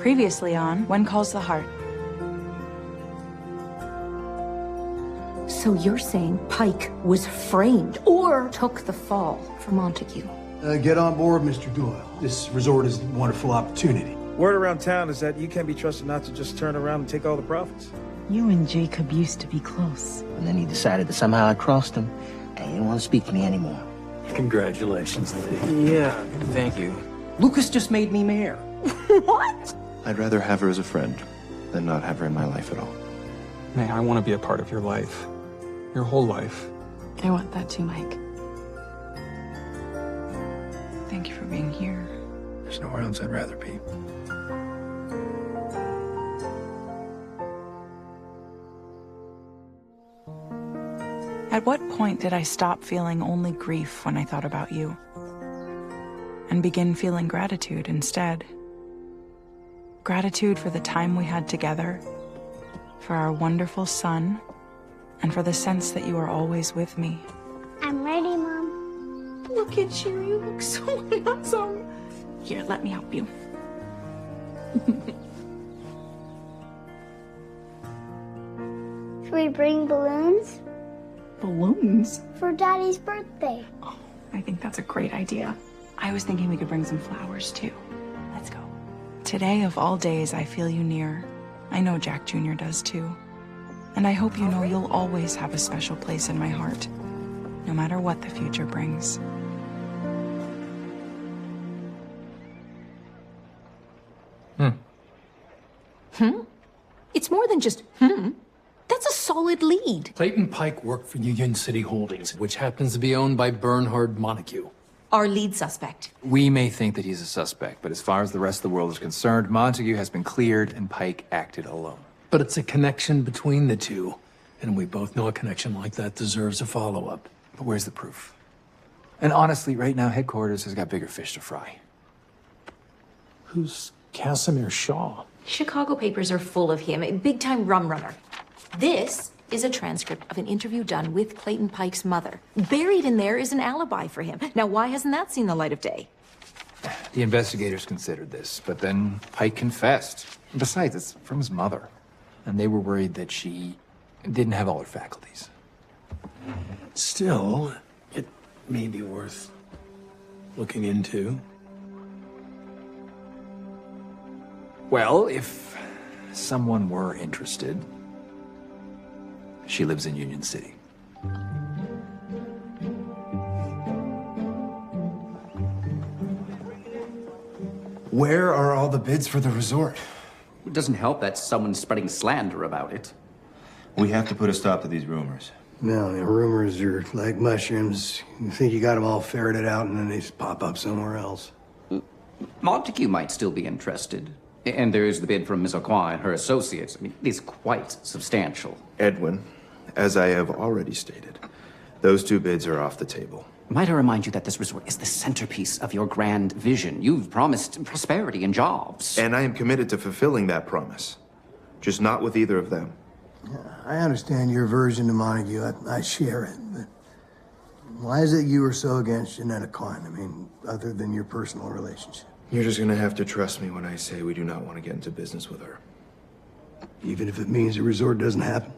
Previously on When Calls the Heart. So you're saying Pike was framed or took the fall for Montague? Get on board, Mr. Doyle. This resort is a wonderful opportunity. Word around town is that you can't be trusted not to just turn around and take all the profits. You and Jacob used to be close. And then he decided that somehow I crossed him, and he didn't want to speak to me anymore. Congratulations, Lee. Yeah, thank you. Lucas just made me mayor. What? I'd rather have her as a friend than not have her in my life at all. May, I want to be a part of your life. Your whole life. I want that too, Mike. Thank you for being here. There's nowhere else I'd rather be. At what point did I stop feeling only grief when I thought about you? And begin feeling gratitude instead? Gratitude for the time we had together, for our wonderful son, and for the sense that you are always with me. I'm ready, Mom. Look at you. You look so handsome. Here, let me help you. Should we bring balloons? Balloons? For Daddy's birthday. Oh, I think that's a great idea. I was thinking we could bring some flowers, too. Let's go. Today, of all days, I feel you near. I know Jack Jr. does, too. And I hope you know you'll always have a special place in my heart, no matter what the future brings. It's more than just That's a solid lead. Clayton Pike worked for Union City Holdings, which happens to be owned by Bernhard Montague. Our lead suspect. We may think that he's a suspect, but as far as the rest of the world is concerned, Montague has been cleared and Pike acted alone. But it's a connection between the two, and we both know a connection like that deserves a follow-up. But where's the proof? And honestly, right now, headquarters has got bigger fish to fry. Who's Casimir Shaw? Chicago papers are full of him, a big-time rum runner. This is a transcript of an interview done with Clayton Pike's mother. Buried in there is an alibi for him. Now, why hasn't that seen the light of day? The investigators considered this, but then Pike confessed. Besides, it's from his mother. And they were worried that she didn't have all her faculties. Still, it may be worth looking into. Well, if someone were interested, she lives in Union City. Where are all the bids for the resort? It doesn't help that someone's spreading slander about it. We have to put a stop to these rumors. No, the rumors are like mushrooms. You think you got them all ferreted out, and then they just pop up somewhere else. Montague might still be interested. And there is the bid from Miss Aucoin and her associates. I mean, it's quite substantial. Edwin, as I have already stated, those two bids are off the table. Might I remind you that this resort is the centerpiece of your grand vision. You've promised prosperity and jobs. And I am committed to fulfilling that promise. Just not with either of them. I understand your aversion to Montague. I share it, but why is it you are so against Jeanette Aucoin? I mean, other than your personal relationship. You're just gonna have to trust me when I say we do not want to get into business with her. Even if it means the resort doesn't happen?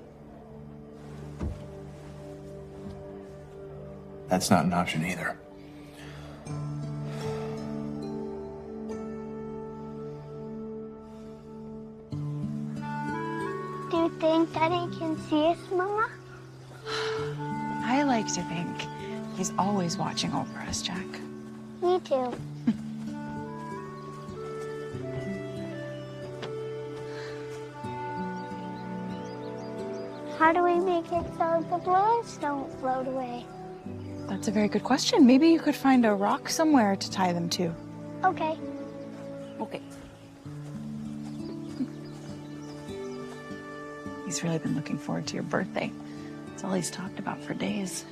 That's not an option either. Do you think Daddy can see us, Mama? I like to think he's always watching over us, Jack. Me too. How do we make it so the balloons don't float away? That's a very good question. Maybe you could find a rock somewhere to tie them to. Okay. Okay. He's really been looking forward to your birthday. It's all he's talked about for days.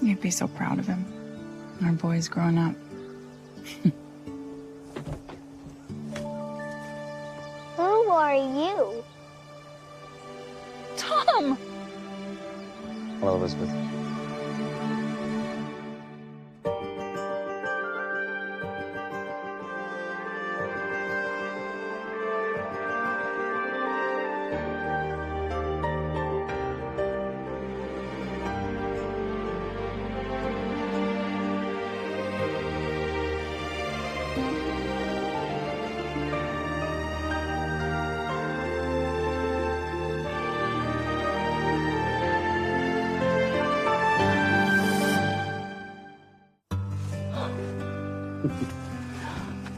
You'd be so proud of him. Our boy's grown up. Who are you? Tom! Hello, Elizabeth.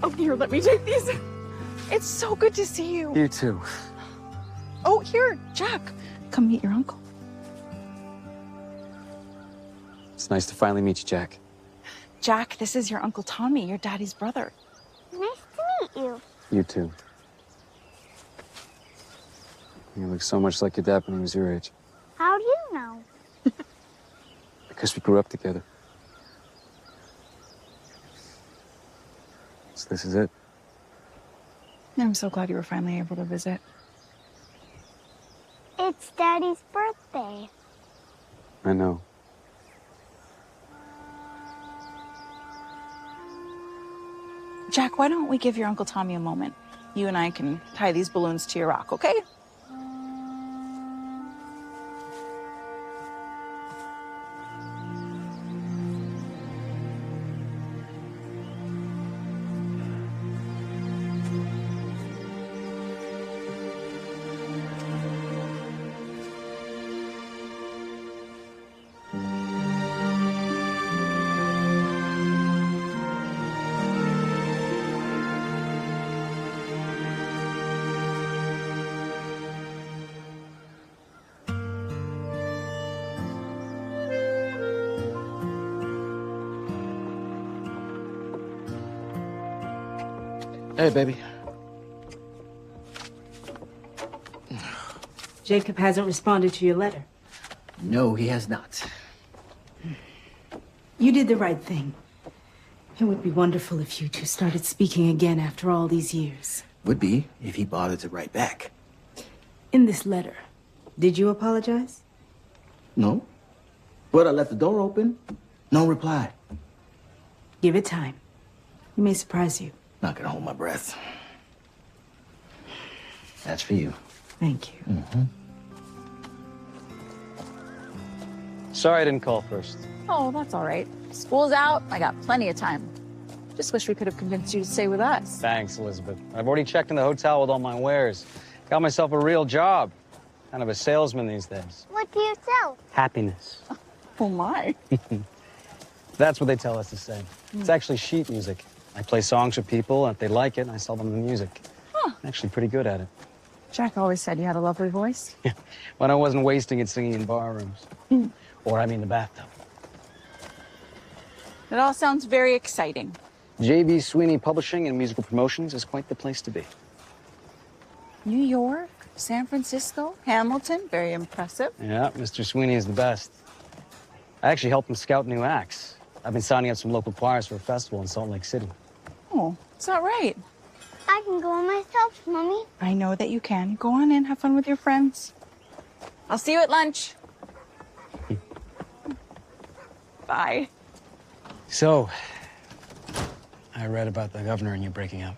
Oh, here, let me take these. It's so good to see you. You too. Oh, here, Jack. Come meet your uncle. It's nice to finally meet you, Jack. Jack, this is your Uncle Tommy, your daddy's brother. Nice to meet you. You too. You look so much like your dad when he was your age. How do you know? Because we grew up together. So this is it. I'm so glad you were finally able to visit. It's Daddy's birthday. I know. Jack, why don't we give your Uncle Tommy a moment? You and I can tie these balloons to your rock, okay? Hey, baby. Jacob hasn't responded to your letter. No, he has not. You did the right thing. It would be wonderful if you two started speaking again after all these years. Would be if he bothered to write back. In this letter, did you apologize? No. But I left the door open. No reply. Give it time. He may surprise you. Not gonna hold my breath. That's for you. Thank you. Mm-hmm. Sorry I didn't call first. Oh, that's all right. School's out. I got plenty of time. Just wish we could have convinced you to stay with us. Thanks, Elizabeth. I've already checked in the hotel with all my wares. Got myself a real job. Kind of a salesman these days. What do you sell? Happiness. Oh, my. That's what they tell us to say. It's actually sheet music. I play songs for people, and if they like it, I sell them the music. Huh. I'm actually pretty good at it. Jack always said you had a lovely voice. When I wasn't wasting it singing in bar rooms. Or, I mean, the bathtub. It all sounds very exciting. J.B. Sweeney Publishing and Musical Promotions is quite the place to be. New York, San Francisco, Hamilton, very impressive. Yeah, Mr. Sweeney is the best. I actually helped him scout new acts. I've been signing up some local choirs for a festival in Salt Lake City. Oh, is that right? I can go myself, Mommy. I know that you can. Go on in, have fun with your friends. I'll see you at lunch. Bye. So, I read about the governor and you breaking up.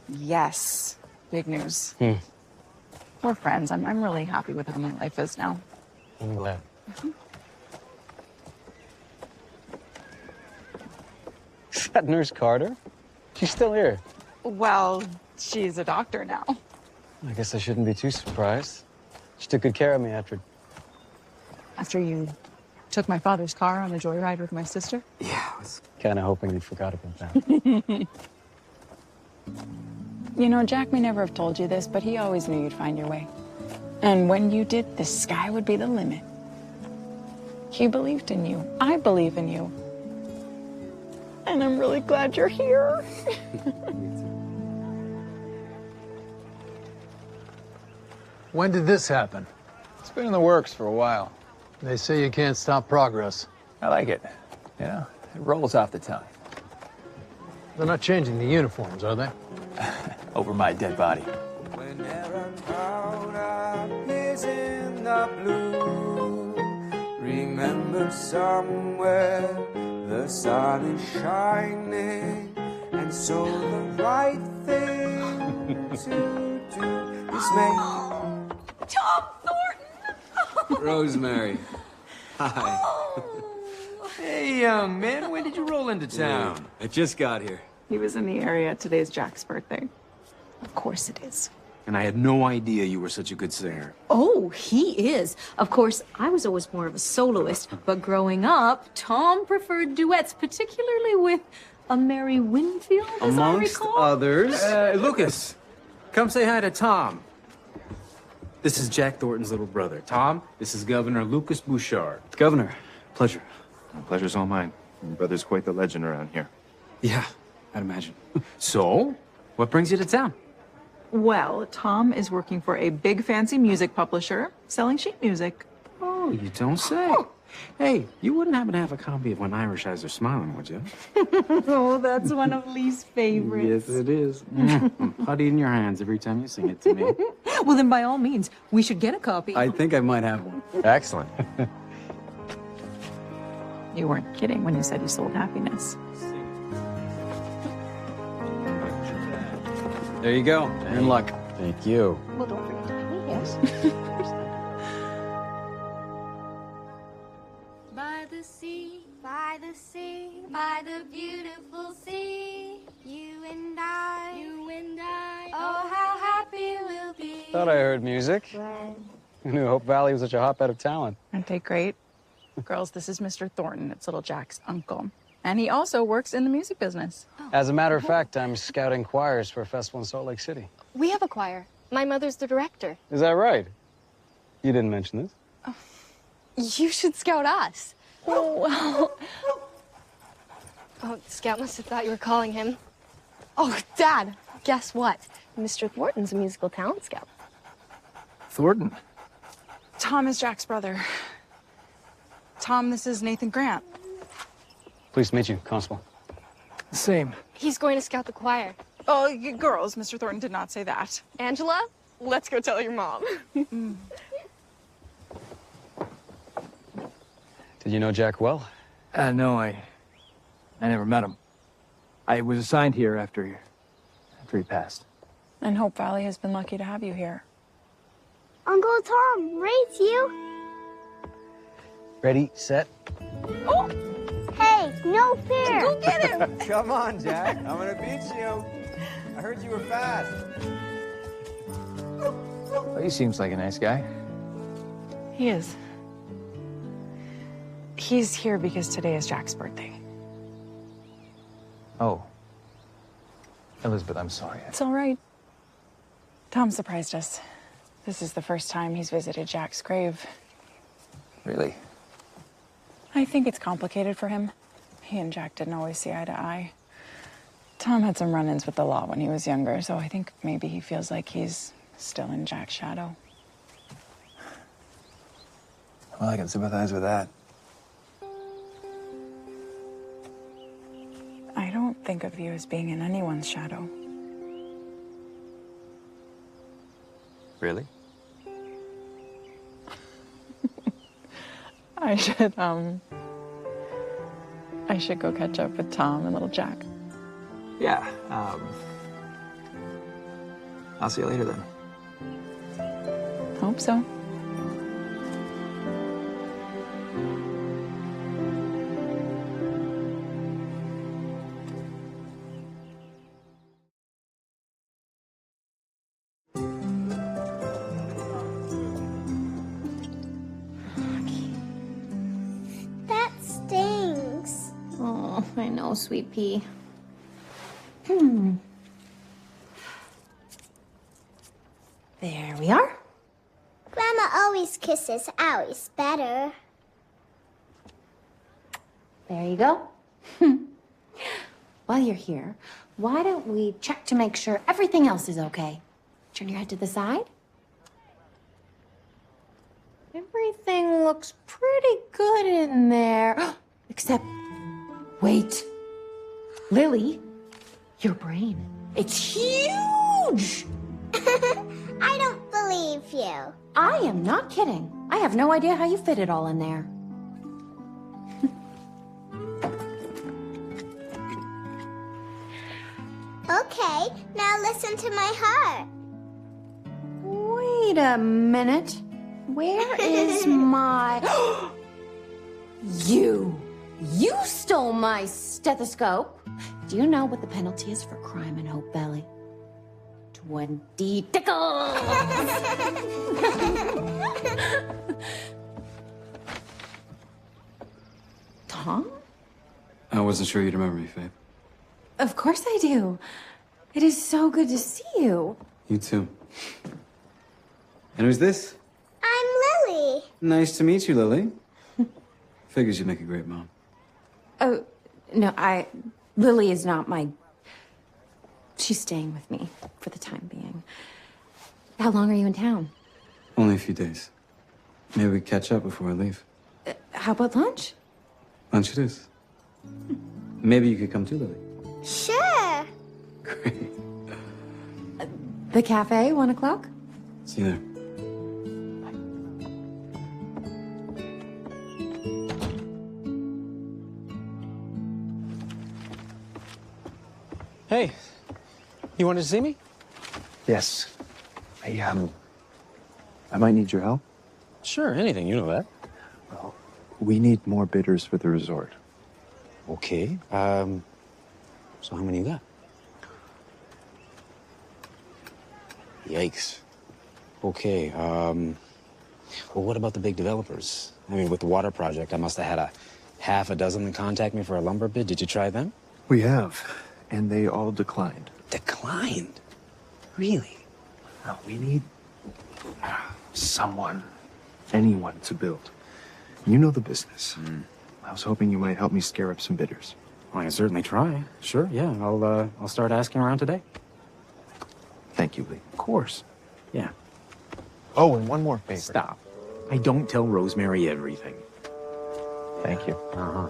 Yes. Big news. Hmm. We're friends. I'm really happy with how my life is now. I'm glad. Is that Nurse Carter? She's still here. Well, she's a doctor now. I guess I shouldn't be too surprised. She took good care of me after... After you took my father's car on a joyride with my sister? Yeah, I was kind of hoping you forgot about that. You know, Jack may never have told you this, but he always knew you'd find your way. And when you did, the sky would be the limit. He believed in you. I believe in you. And I'm really glad you're here. When did this happen? It's been in the works for a while. They say you can't stop progress. I like it. You know, it rolls off the tongue. They're not changing the uniforms, are they? Over my dead body. Remember somewhere the sun is shining, and so the right thing to do is make. Tom Thornton! Rosemary. Hi. Hey, young man, when did you roll into town? I just got here. He was in the area. Today's Jack's birthday. Of course it is. and I had no idea you were such a good singer. Oh, he is. Of course, I was always more of a soloist, but growing up, Tom preferred duets, particularly with a Mary Winfield, as Amongst I recall. others. Lucas, come say hi to Tom. This is Jack Thornton's little brother. Tom, this is Governor Lucas Bouchard. Governor, pleasure. The pleasure's all mine. Your brother's quite the legend around here. Yeah, I'd imagine. So, what brings you to town? Well, Tom is working for a big fancy music publisher selling sheet music. Oh, you don't say. Hey, you wouldn't happen to have a copy of When Irish Eyes Are Smiling, would you? Oh, that's one of Lee's favorites. Yes, it is. Putty in your hands every time you sing it to me. Well, then by all means, we should get a copy. I think I might have one. Excellent. You weren't kidding when you said you sold happiness. There you go. And luck. Thank you. Well, don't forget to pay me, yes? By the sea, by the sea, by the beautiful sea, you and I, oh, how happy we'll be. Thought I heard music. I knew Hope Valley was such a hotbed of talent. Aren't they great? Girls, this is Mr. Thornton. It's little Jack's uncle. And he also works in the music business. As a matter of fact, I'm scouting choirs for a festival in Salt Lake City. We have a choir. My mother's the director. Is that right? You didn't mention this. You should scout us. Oh, well. Oh, Scout must have thought you were calling him. Oh, Dad, guess what? Mr. Thornton's a musical talent scout. Thornton? Tom is Jack's brother. Tom, this is Nathan Grant. Pleased to meet you, Constable. Same. He's going to scout the choir. Oh, you girls, Mr. Thornton did not say that. Angela, let's go tell your mom. Did you know Jack well? No, I never met him. I was assigned here after he passed. And Hope Valley has been lucky to have you here. Uncle Tom, raise you. Ready, set. Oh! Hey, no fear. Go get him. Come on, Jack. I'm gonna beat you. I heard you were fast. Well, he seems like a nice guy. He is. He's here because today is Jack's birthday. Oh. Elizabeth, I'm sorry. It's all right. Tom surprised us. This is the first time he's visited Jack's grave. Really? I think it's complicated for him. He and Jack didn't always see eye to eye. Tom had some run-ins with the law when he was younger, so I think maybe he feels like he's still in Jack's shadow. Well, I can sympathize with that. I don't think of you as being in anyone's shadow. Really? I should go catch up with Tom and little Jack. Yeah, I'll see you later then. Hope so. That stings. Oh, I know, sweet pea. There we are. Grandma always kisses Allie's better. There you go. While you're here, why don't we check to make sure everything else is okay? Turn your head to the side. Everything looks pretty good in there. Except, wait. Lily, your brain. It's huge! I don't believe you. I am not kidding. I have no idea how you fit it all in there. Okay, now listen to my heart. Wait a minute. Where is my... You stole my stethoscope. Do you know what the penalty is for crime in Hope Valley? 1D tickles! Tom? I wasn't sure you'd remember me, Faith. Of course I do. It is so good to see you. You too. And who's this? I'm Lily. Nice to meet you, Lily. Figures you'd make a great mom. Oh, no, Lily is not my... She's staying with me for the time being. How long are you in town? Only a few days. Maybe we catch up before I leave. How about lunch? Lunch it is. Maybe you could come too, Lily. Sure. Great. The cafe, 1 o'clock? See you there. Hey, you wanted to see me? Yes. I might need your help. Sure, anything, you know that. Well, we need more bidders for the resort. Okay, so how many you got? Yikes. Okay, well, what about the big developers? I mean, with the water project, I must have had a half a dozen contact me for a lumber bid. Did you try them? We have, and they all declined. Declined? Really? No, we need someone, anyone to build. You know the business. I was hoping you might help me scare up some bidders. Well, I can certainly try. Sure, yeah. I'll start asking around today. Thank you, Lee. Of course. Yeah. Oh, and one more favor. Stop. I don't tell Rosemary everything. Thank you. Uh-huh.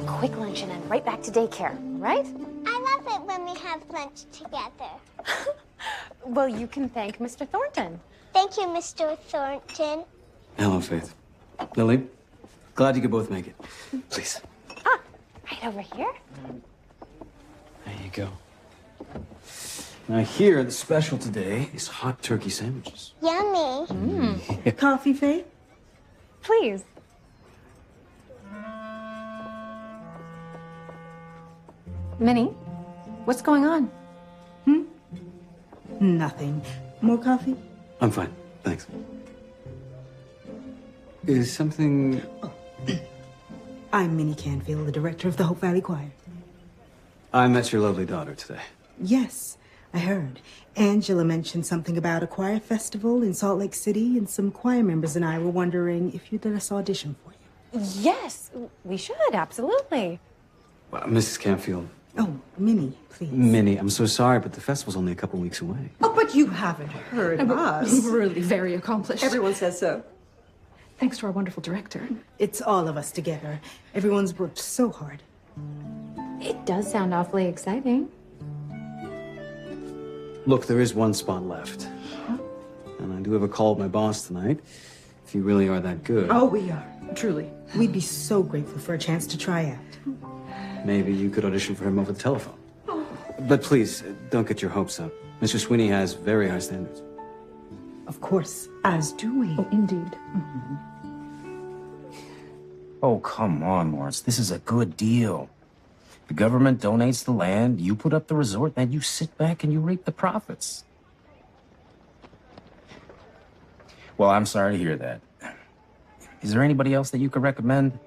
Quick lunch and then right back to daycare, right? I love it when we have lunch together. Well, you can thank Mr. Thornton. Thank you, Mr. Thornton. Hello, Faith. Lily, glad you could both make it. Please. Right over here. There you go. Now here, the special today is hot turkey sandwiches. Yummy. Coffee, Faye? Please. Minnie, what's going on? Nothing. More coffee? I'm fine, thanks. Is something... I'm Minnie Canfield, the director of the Hope Valley Choir. I met your lovely daughter today. Yes, I heard. Angela mentioned something about a choir festival in Salt Lake City, and some choir members and I were wondering if you'd let us audition for you. Yes, we should, absolutely. Well, Mrs. Canfield. Oh, Minnie, please. Minnie, I'm so sorry, but the festival's only a couple weeks away. Oh, but you haven't heard us. Really very accomplished. Everyone says so. Thanks to our wonderful director. It's all of us together. Everyone's worked so hard. It does sound awfully exciting. Look, there is one spot left. And I do have a call with my boss tonight. If you really are that good. Oh, we are. Truly. We'd be so grateful for a chance to try out. Maybe you could audition for him over the telephone. But please, don't get your hopes up. Mr. Sweeney has very high standards. Of course, as do we. Oh, indeed. Oh, come on, Lawrence. This is a good deal. The government donates the land, you put up the resort, then you sit back and you reap the profits. Well, I'm sorry to hear that. Is there anybody else that you could recommend?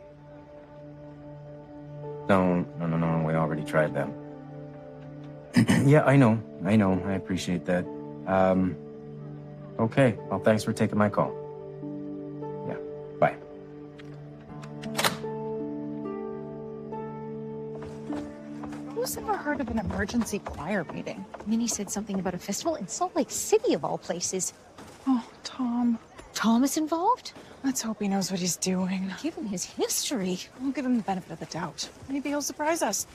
No, we already tried them. Yeah, I know, I appreciate that. Okay, well, thanks for taking my call. Yeah, bye. Who's ever heard of an emergency choir meeting? Minnie said something about a festival in Salt Lake City, of all places. Oh, Tom. Tom is involved? Let's hope he knows what he's doing. Given his history. We'll give him the benefit of the doubt. Maybe he'll surprise us.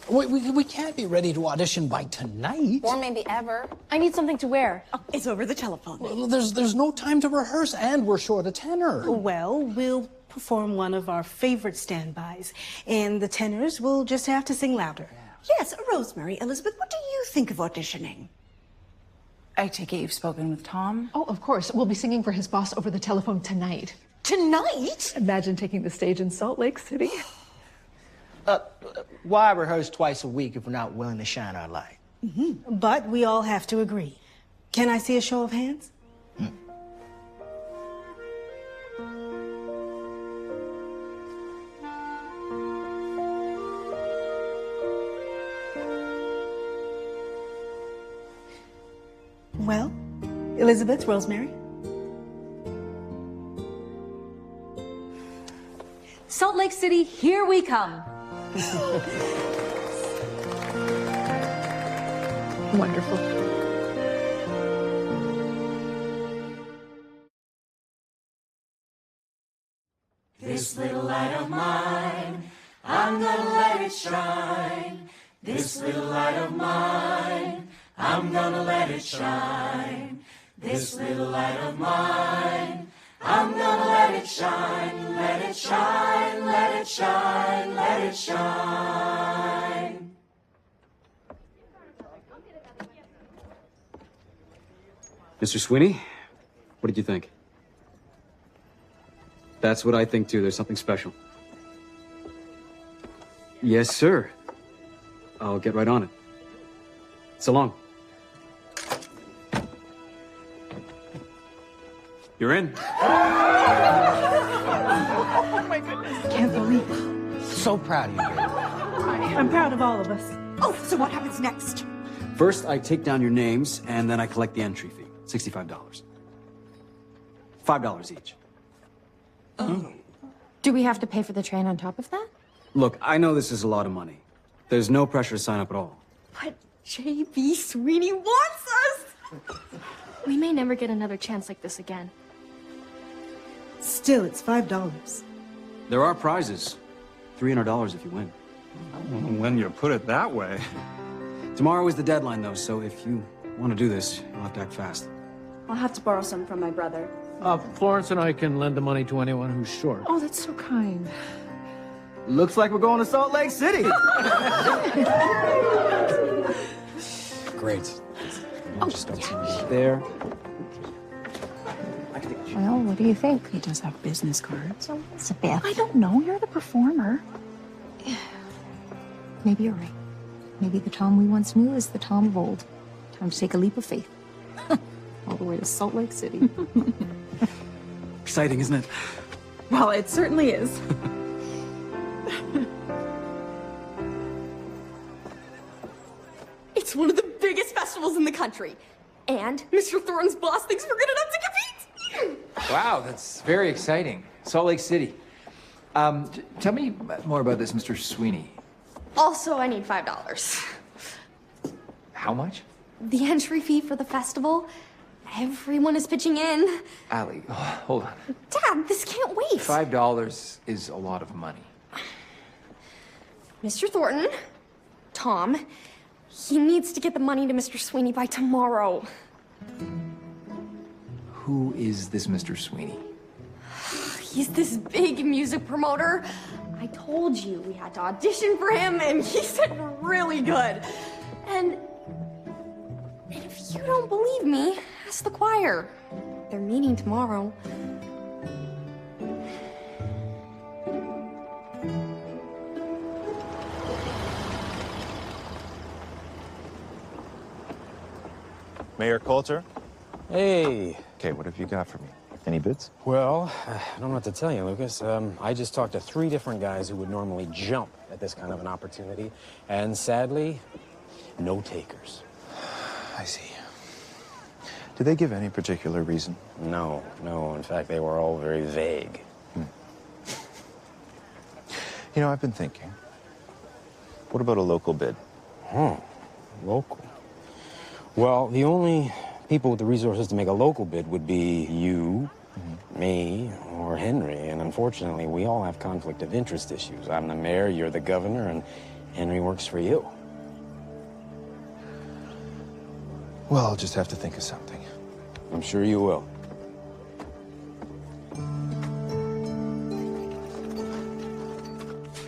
We can't be ready to audition by tonight. Or maybe ever. I need something to wear. Oh, it's over the telephone. Well, there's no time to rehearse, and we're short a tenor. Well, we'll perform one of our favorite standbys, and the tenors will just have to sing louder. Yes, Rosemary, Elizabeth, what do you think of auditioning? I take it you've spoken with Tom? Oh, of course. We'll be singing for his boss over the telephone tonight. Tonight? Imagine taking the stage in Salt Lake City. Why rehearse twice a week if we're not willing to shine our light? But we all have to agree. Can I see a show of hands? Well, Elizabeth, Rosemary. Salt Lake City, here we come. Wonderful. This little light of mine, I'm gonna let it shine. This little light of mine, I'm gonna let it shine. This little light of mine, I'm gonna let it shine, let it shine, let it shine, let it shine. Mr. Sweeney, what did you think? That's what I think too. There's something special. Yes, sir. I'll get right on it. So long. You're in. Oh my goodness. Can't believe it. So proud of you, baby. I'm proud of all of us. Oh, so what happens next? First, I take down your names, and then I collect the entry fee. $65. $5 each. Do we have to pay for the train on top of that? Look, I know this is a lot of money. There's no pressure to sign up at all. But J.B. Sweeney wants us! We may never get another chance like this again. Still, it's $5. There are prizes. $300 if you win. When you put it that way. Tomorrow is the deadline, though, so if you want to do this, you'll have to act fast. I'll have to borrow some from my brother. Florence and I can lend the money to anyone who's short. Oh, that's so kind. Looks like we're going to Salt Lake City. Great. Just don't see me. There. Well, what do you think? He does have business cards. Oh, Elizabeth. I don't know. You're the performer. Maybe you're right. Maybe the Tom we once knew is the Tom of old. Time to take a leap of faith. All the way to Salt Lake City. Exciting, isn't it? Well, it certainly is. It's one of the biggest festivals in the country. And Mr. Thornton's boss thinks we're good enough to compete. Wow, that's very exciting. Salt Lake City. Tell me more about this, Mr. Sweeney. Also, I need $5. How much? The entry fee for the festival. Everyone is pitching in. Allie, hold on. Dad, this can't wait. $5 is a lot of money. Mr. Thornton, Tom, he needs to get the money to Mr. Sweeney by tomorrow. Who is this Mr. Sweeney? He's this big music promoter. I told you we had to audition for him, and he said really good. And if you don't believe me, ask the choir. They're meeting tomorrow. Mayor Coulter? Hey. Okay, what have you got for me? Any bids? Well, I don't know what to tell you, Lucas. I just talked to 3 different guys who would normally jump at this kind of an opportunity, and sadly, no takers. I see. Did they give any particular reason? No. In fact, they were all very vague. You know, I've been thinking. What about a local bid? Local? Well, the only people with the resources to make a local bid would be you, me, or Henry. And unfortunately, we all have conflict of interest issues. I'm the mayor, you're the governor, and Henry works for you. Well, I'll just have to think of something. I'm sure you will.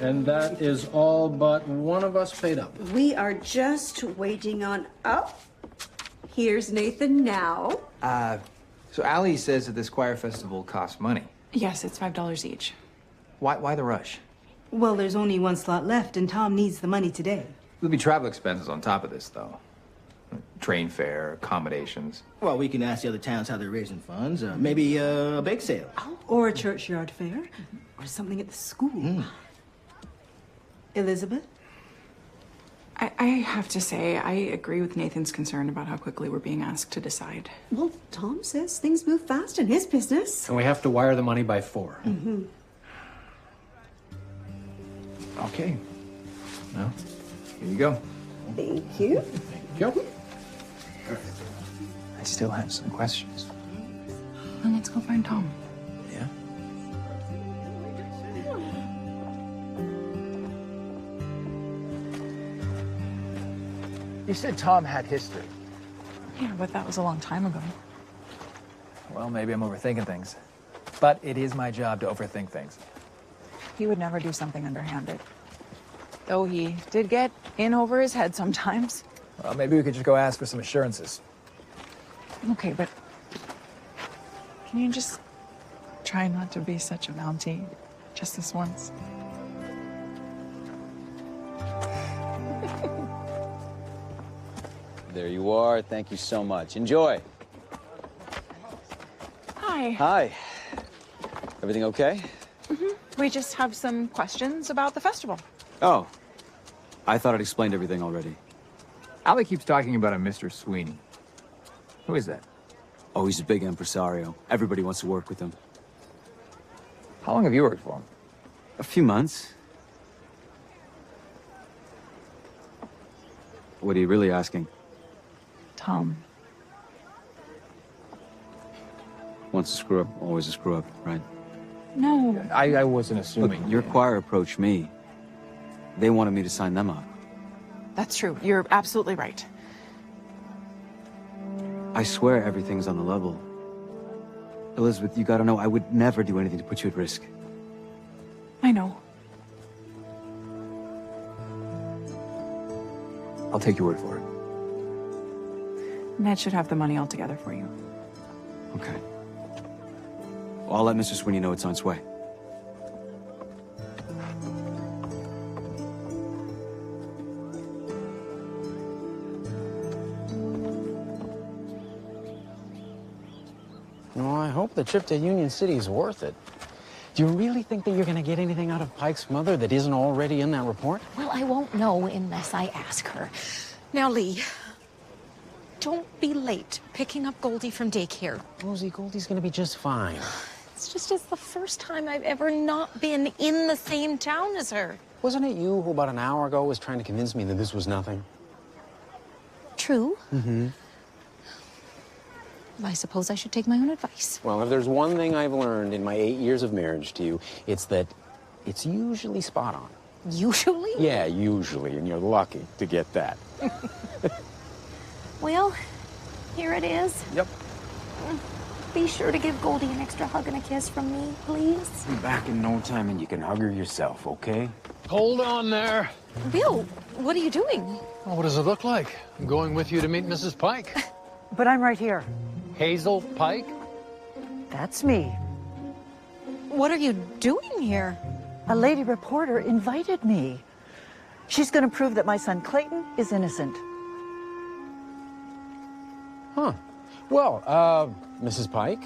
And that is all but one of us paid up. We are just waiting on... Oh, here's Nathan now. So Allie says that this choir festival costs money. Yes, it's $5 each. Why the rush? Well, there's only one slot left, and Tom needs the money today. There'll be travel expenses on top of this, though. Train fare, accommodations. Well, we can ask the other towns how they're raising funds. Maybe a bake sale. Or a churchyard fair. Or something at the school. Elizabeth? I have to say, I agree with Nathan's concern about how quickly we're being asked to decide. Well, Tom says things move fast in his business. And we have to wire the money by 4. Mm-hmm. Okay. Well, here you go. Thank you. Thank you. I still have some questions. Well, let's go find Tom. Yeah? You said Tom had history. Yeah, but that was a long time ago. Well, maybe I'm overthinking things. But it is my job to overthink things. He would never do something underhanded. Though he did get in over his head sometimes. Well, maybe we could just go ask for some assurances. Okay, but can you just try not to be such a Mountie just this once? There you are. Thank you so much. Enjoy. Hi. Hi. Everything okay? We just have some questions about the festival. Oh. I thought I'd explained everything already. Allie keeps talking about a Mr. Sweeney. Who is that? Oh, he's a big impresario. Everybody wants to work with him. How long have you worked for him? A few months. What are you really asking? Tom. Once a screw up, always a screw up, right? No. I wasn't assuming. Look, your choir approached me. They wanted me to sign them up. That's true. You're absolutely right. I swear everything's on the level. Elizabeth, you gotta know, I would never do anything to put you at risk. I know. I'll take your word for it. Ned should have the money all together for you. Okay. Well, I'll let Mr. Sweeney know it's on its way. Well, I hope the trip to Union City is worth it. Do you really think that you're going to get anything out of Pike's mother that isn't already in that report? Well, I won't know unless I ask her. Now, Lee, don't be late picking up Goldie from daycare. Rosie, Goldie's going to be just fine. It's just it's the first time I've ever not been in the same town as her. Wasn't it you who about an hour ago was trying to convince me that this was nothing? True. Mm-hmm. I suppose I should take my own advice. Well, if there's one thing I've learned in my 8 years of marriage to you, it's that it's usually spot on. Usually? Yeah, usually, and you're lucky to get that. Well, here it is. Yep. Be sure to give Goldie an extra hug and a kiss from me, please. Be back in no time and you can hug her yourself, okay? Hold on there. Bill, what are you doing? Well, what does it look like? I'm going with you to meet Mrs. Pike. But I'm right here. Hazel Pike? That's me. What are you doing here? A lady reporter invited me. She's going to prove that my son Clayton is innocent. Huh. Well, Mrs. Pike,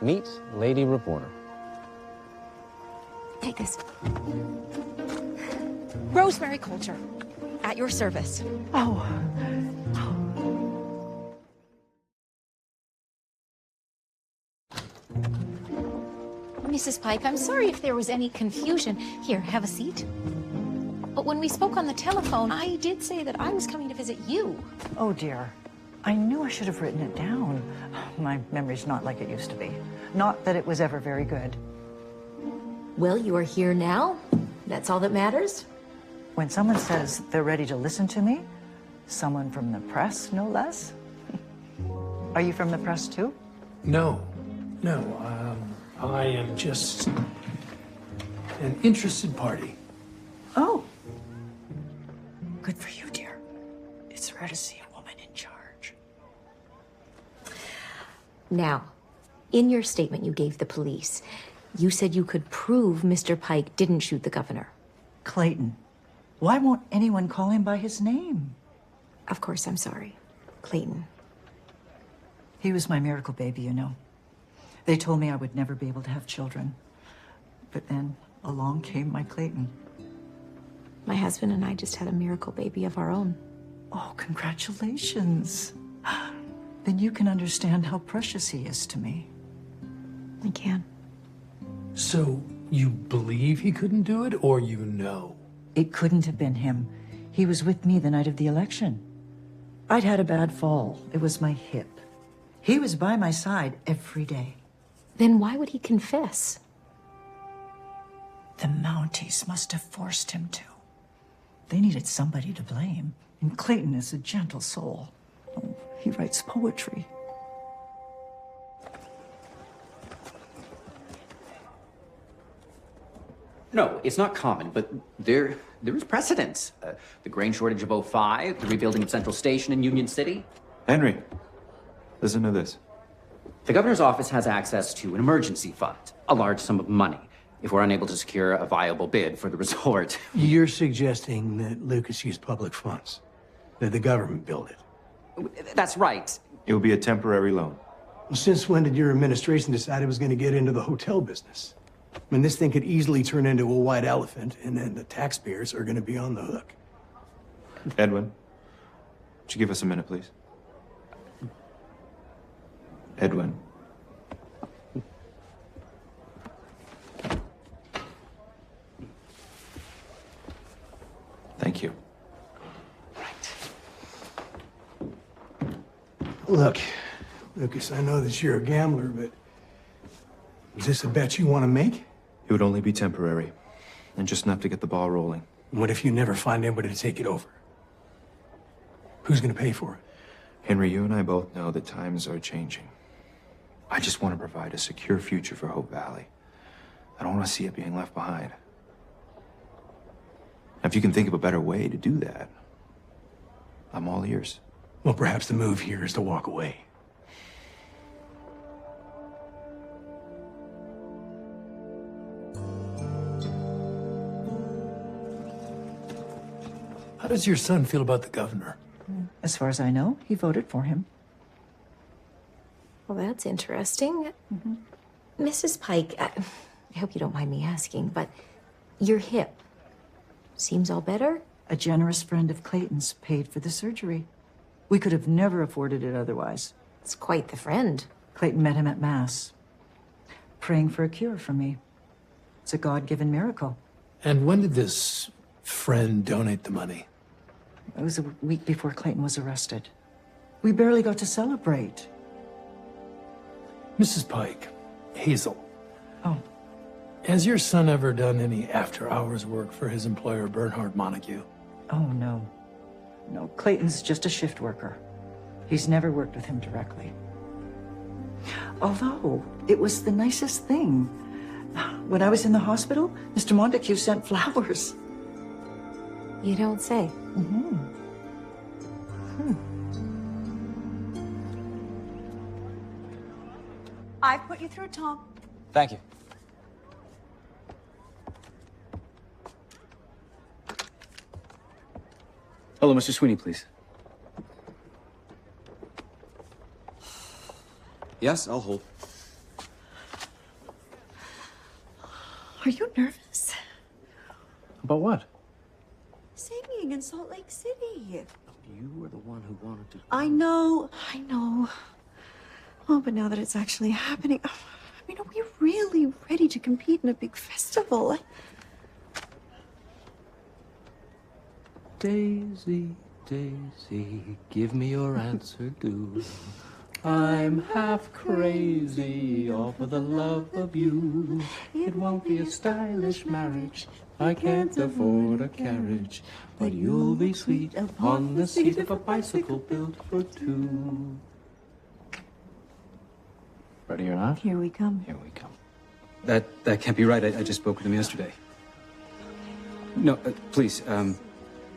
meet lady reporter. Take this. Rosemary Coulter, at your service. Oh. Mrs. Pike, I'm sorry if there was any confusion. Here, have a seat. But when we spoke on the telephone, I did say that I was coming to visit you. Oh, dear. I knew I should have written it down. My memory's not like it used to be. Not that it was ever very good. Well, you are here now. That's all that matters. When someone says they're ready to listen to me, someone from the press, no less. Are you from the press, too? No. I am just an interested party. Oh. Good for you, dear. It's rare to see a woman in charge. Now, in your statement you gave the police, You said you could prove Mr. Pike didn't shoot the governor. Clayton, why won't anyone call him by his name? Of course, I'm sorry. Clayton. He was my miracle baby, you know. They told me I would never be able to have children. But then along came my Clayton. My husband and I just had a miracle baby of our own. Oh, congratulations. Then you can understand how precious he is to me. I can. So, you believe he couldn't do it, or you know? It couldn't have been him. He was with me the night of the election. I'd had a bad fall. It was my hip. He was by my side every day. Then why would he confess? The Mounties must have forced him to. They needed somebody to blame. And Clayton is a gentle soul. Oh, he writes poetry. No, it's not common, but there is precedence. The grain shortage of '05, the rebuilding of Central Station in Union City. Henry, listen to this. The governor's office has access to an emergency fund, a large sum of money, if we're unable to secure a viable bid for the resort. You're suggesting that Lucas used public funds, that the government built it. That's right. It will be a temporary loan. Well, since when did your administration decide it was going to get into the hotel business? I mean, this thing could easily turn into a white elephant, and then the taxpayers are going to be on the hook. Edwin, would you give us a minute, please? Edwin. Thank you. Look, Lucas, I know that you're a gambler, but is this a bet you want to make? It would only be temporary, and just enough to get the ball rolling. What if you never find anybody to take it over? Who's going to pay for it? Henry, you and I both know that times are changing. I just want to provide a secure future for Hope Valley. I don't want to see it being left behind. If you can think of a better way to do that, I'm all ears. Well, perhaps the move here is to walk away. How does your son feel about the governor? As far as I know, he voted for him. Well, that's interesting. Mrs. Pike, I hope you don't mind me asking, but your hip seems all better? A generous friend of Clayton's paid for the surgery. We could have never afforded it otherwise. It's quite the friend. Clayton met him at Mass, praying for a cure for me. It's a God-given miracle. And when did this friend donate the money? It was a week before Clayton was arrested. We barely got to celebrate. Mrs. Pike, Hazel. Oh. Has your son ever done any after-hours work for his employer, Bernhard Montague? Oh, no. No, Clayton's just a shift worker. He's never worked with him directly. Although, it was the nicest thing. When I was in the hospital, Mr. Montague sent flowers. You don't say. I put you through, Tom. Thank you. Hello, Mr. Sweeney, please. Yes, I'll hold. Are you nervous? About what? Singing in Salt Lake City. You were the one who wanted to. I know. Oh, but now that it's actually happening, I mean, are we really ready to compete in a big festival? Daisy, Daisy, give me your answer, do. I'm half crazy all for the love of you. It won't be a stylish marriage. I can't afford a carriage, but you'll be sweet upon the seat of a bicycle built for two. Ready or not? Here we come. Here we come. That can't be right. I just spoke with him yesterday. No, please.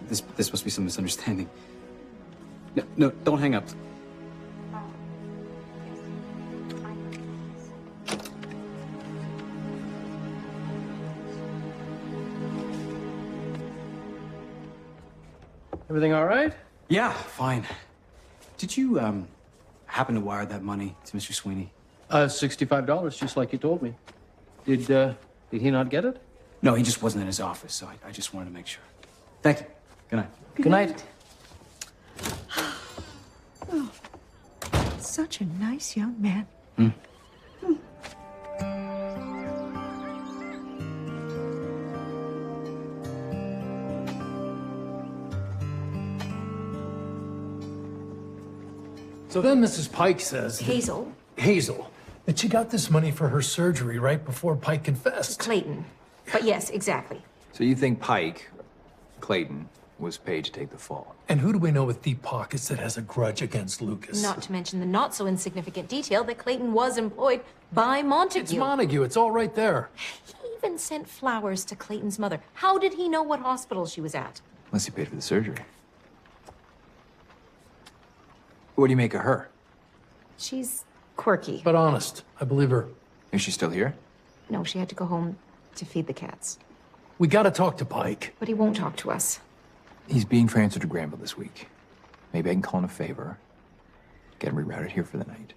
This must be some misunderstanding. No, don't hang up. Everything all right? Yeah, fine. Did you, happen to wire that money to Mr. Sweeney? $65, just like you told me. Did he not get it? No, he just wasn't in his office, so I just wanted to make sure. Thank you. Good night. Good night. Oh, such a nice young man. So then Mrs. Pike says... Hazel. Hazel. That she got this money for her surgery right before Pike confessed. Clayton. But yes, exactly. So you think Pike, Clayton, was paid to take the fall? And who do we know with deep pockets that has a grudge against Lucas? Not to mention the not so insignificant detail that Clayton was employed by Montague. It's Montague. It's all right there. He even sent flowers to Clayton's mother. How did he know what hospital she was at? Unless he paid for the surgery. What do you make of her? She's quirky. But honest. I believe her. Is she still here? No, she had to go home to feed the cats. We gotta talk to Pike. But he won't talk to us. He's being transferred to Granville this week. Maybe I can call him a favor. Get him rerouted here for the night.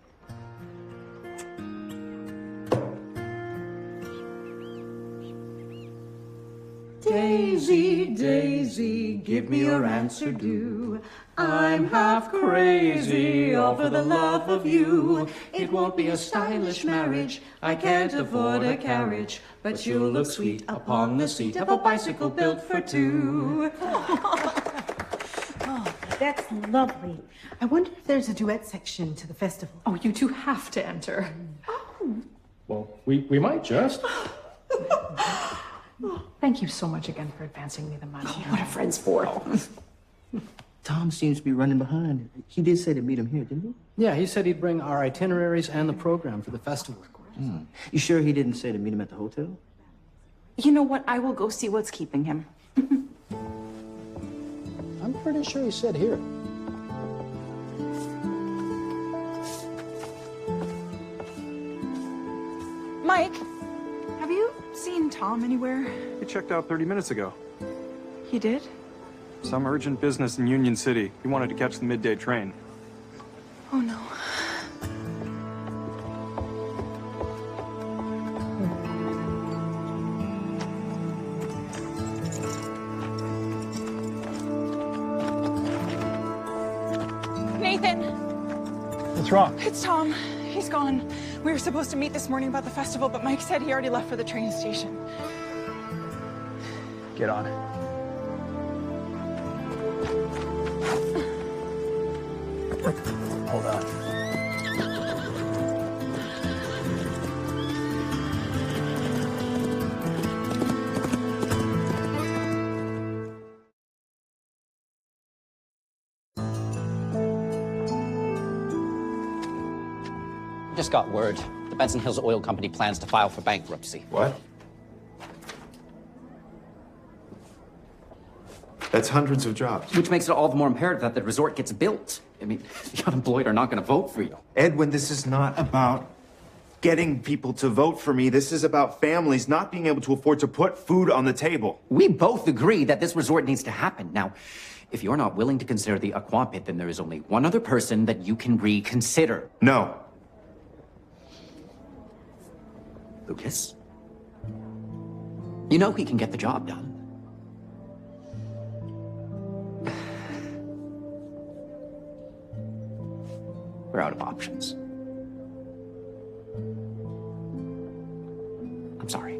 Daisy, Daisy, give me your answer due. I'm half crazy, all for the love of you. It won't be a stylish marriage, I can't afford a carriage, but you'll look sweet upon the seat of a bicycle built for two. Oh, that's lovely. I wonder if there's a duet section to the festival. Oh, you two have to enter. Well, we might just. Thank you so much again for advancing me the money. Oh, what a friend's for. Tom seems to be running behind. He did say to meet him here, didn't Yeah, he said he'd bring our itineraries and the program for the festival. he? You sure he didn't say to meet him at the hotel? You know what? I will go see what's keeping him. I'm pretty sure he said here. Mike, have you seen Tom anywhere? He checked out 30 minutes ago. He did? Some urgent business in Union City. He wanted to catch the midday train. Oh, no. Nathan! What's wrong? It's Tom. He's gone. We were supposed to meet this morning about the festival, but Mike said he already left for the train station. Get on. Hold on. Just got word. The Benson Hills Oil Company plans to file for bankruptcy. What? That's hundreds of jobs. Which makes it all the more imperative that the resort gets built. I mean, the unemployed are not going to vote for you. Edwin, this is not about getting people to vote for me. This is about families not being able to afford to put food on the table. We both agree that this resort needs to happen. Now, if you're not willing to consider the Aqua Pit, then there is only one other person that you can reconsider. No. Lucas? You know he can get the job done. We're out of options. I'm sorry.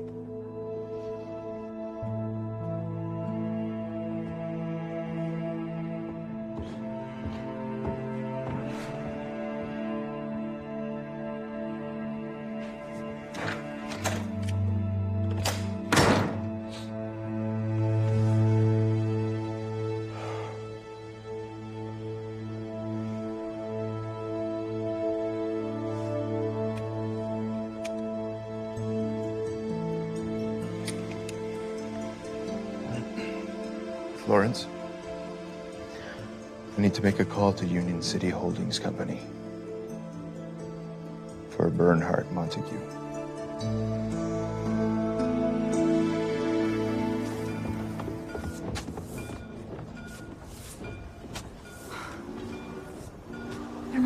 Florence, I need to make a call to Union City Holdings Company for Bernhardt Montague.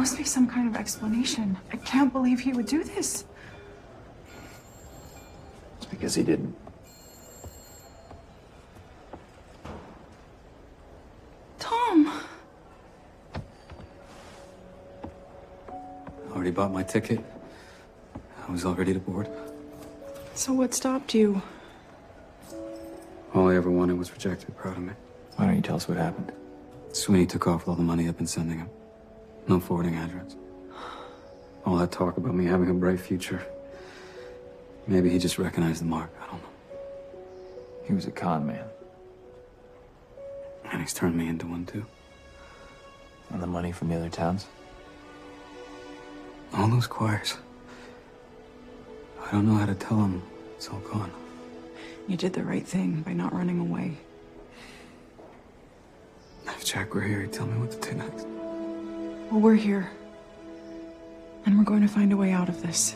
must be some kind of explanation. I can't believe he would do this. It's because he didn't. Tom! I already bought my ticket. I was all ready to board. So what stopped you? All I ever wanted was rejected, proud of me. Why don't you tell us what happened? Sweeney took off with all the money I've been sending him. No forwarding address. All that talk about me having a bright future. Maybe he just recognized the mark. I don't know. He was a con man. And he's turned me into one, too. And the money from the other towns? All those choirs. I don't know how to tell him it's all gone. You did the right thing by not running away. If Jack were here, he'd tell me what to do next. Well, we're here. And we're going to find a way out of this.